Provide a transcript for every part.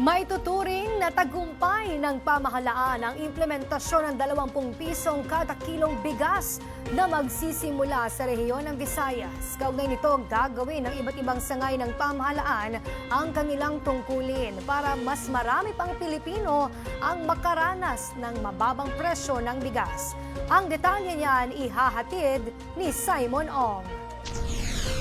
Maituturing na tagumpay ng pamahalaan ang implementasyon ng 20 pisong kada kilong bigas na magsisimula sa rehiyon ng Visayas. Kaugnay nito, gagawin ng iba't ibang sangay ng pamahalaan ang kanilang tungkulin para mas marami pang Pilipino ang makaranas ng mababang presyo ng bigas. Ang detalye niyan ihahatid ni Simon Ong.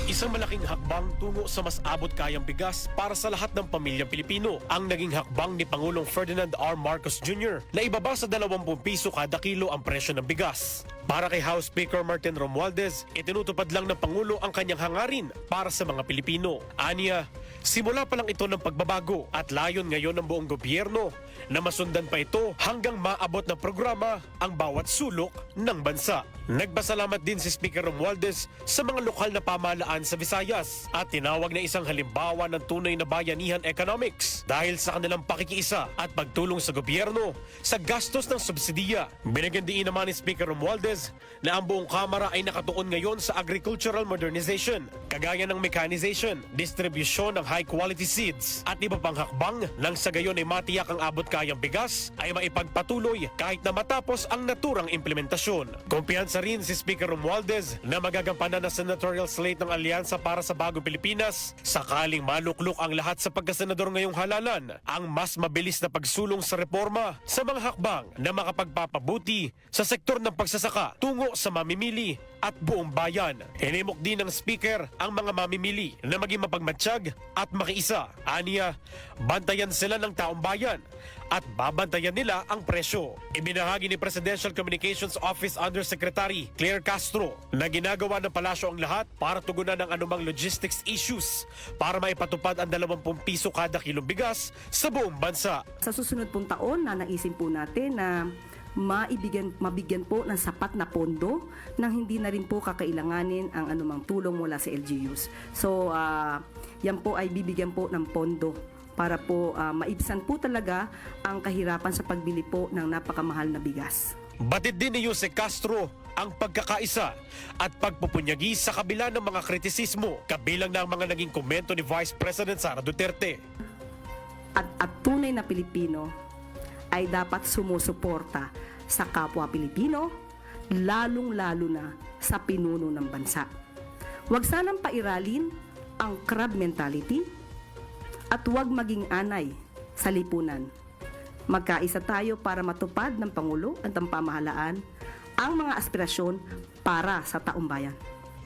Isang malaking hakbang tungo sa mas abot kayang bigas para sa lahat ng pamilyang Pilipino ang naging hakbang ni Pangulong Ferdinand R. Marcos Jr. na ibaba sa 20 piso kada kilo ang presyo ng bigas. Para kay House Speaker Martin Romualdez, itinutupad lang ng Pangulo ang kanyang hangarin para sa mga Pilipino. Aniya, simula pa lang ito ng pagbabago at layon ngayon ng buong gobyerno na masundan pa ito hanggang maabot ng programa ang bawat sulok ng bansa. Nagpasalamat din si Speaker Romualdez sa mga lokal na pamahalaan sa Visayas at tinawag na isang halimbawa ng tunay na bayanihan economics dahil sa kanilang pakikiisa at pagtulong sa gobyerno sa gastos ng subsidiya. Binigyan din naman ni Speaker Romualdez na ang buong Kamara ay nakatuon ngayon sa agricultural modernization, kagaya ng mechanization, distribusyon ng high-quality seeds at iba pang hakbang nang sa gayon ay matiyak ang abot kayang bigas ay maipagpatuloy kahit na matapos ang naturang implementasyon. Kumpiyansa rin si Speaker Romualdez na magagampanan na senatorial slate ng Alyansa para sa Bagong Pilipinas sakaling maluklok ang lahat sa pagkasenador ngayong halalan ang mas mabilis na pagsulong sa reforma sa mga hakbang na makapagpapabuti sa sektor ng pagsasaka tungo sa mamimili at buong bayan. Hinimok din ng Speaker ang mga mamimili na maging mapagmatsyag at makiisa. Aniya, bantayan sila ng taong bayan at babantayan nila ang presyo. Ibinahagi ni Presidential Communications Office Undersecretary Claire Castro na ginagawa ng palasyo ang lahat para tugunan ng anumang logistics issues para maipatupad ang 20 piso kada kilong bigas sa buong bansa. Sa susunod pong taon, naisip po natin na mabigyan po ng sapat na pondo nang hindi na rin po kakailanganin ang anumang tulong mula sa LGUs. So, yan po ay bibigyan po ng pondo para po maibsan po talaga ang kahirapan sa pagbili po ng napakamahal na bigas. Batid din ni Jose Castro ang pagkakaisa at pagpupunyagi sa kabila ng mga kritisismo, kabilang na ang mga naging komento ni Vice President Sara Duterte. At tunay na Pilipino ay dapat sumusuporta sa kapwa Pilipino, lalong-lalo na sa pinuno ng bansa. Huwag sanang pairalin ang crab mentality at huwag maging anay sa lipunan. Magkaisa tayo para matupad ng Pangulo at ng pamahalaan ang mga aspirasyon para sa taong bayan.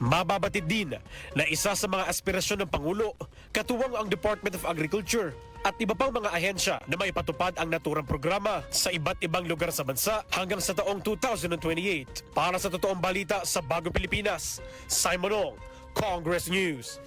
Mababatid din na isa sa mga aspirasyon ng Pangulo, katuwang ang Department of Agriculture at iba pang mga ahensya na maipatupad ang naturang programa sa iba't ibang lugar sa bansa hanggang sa taong 2028. Para sa totoong balita sa Bagong Pilipinas, Simon Ong, Congress News.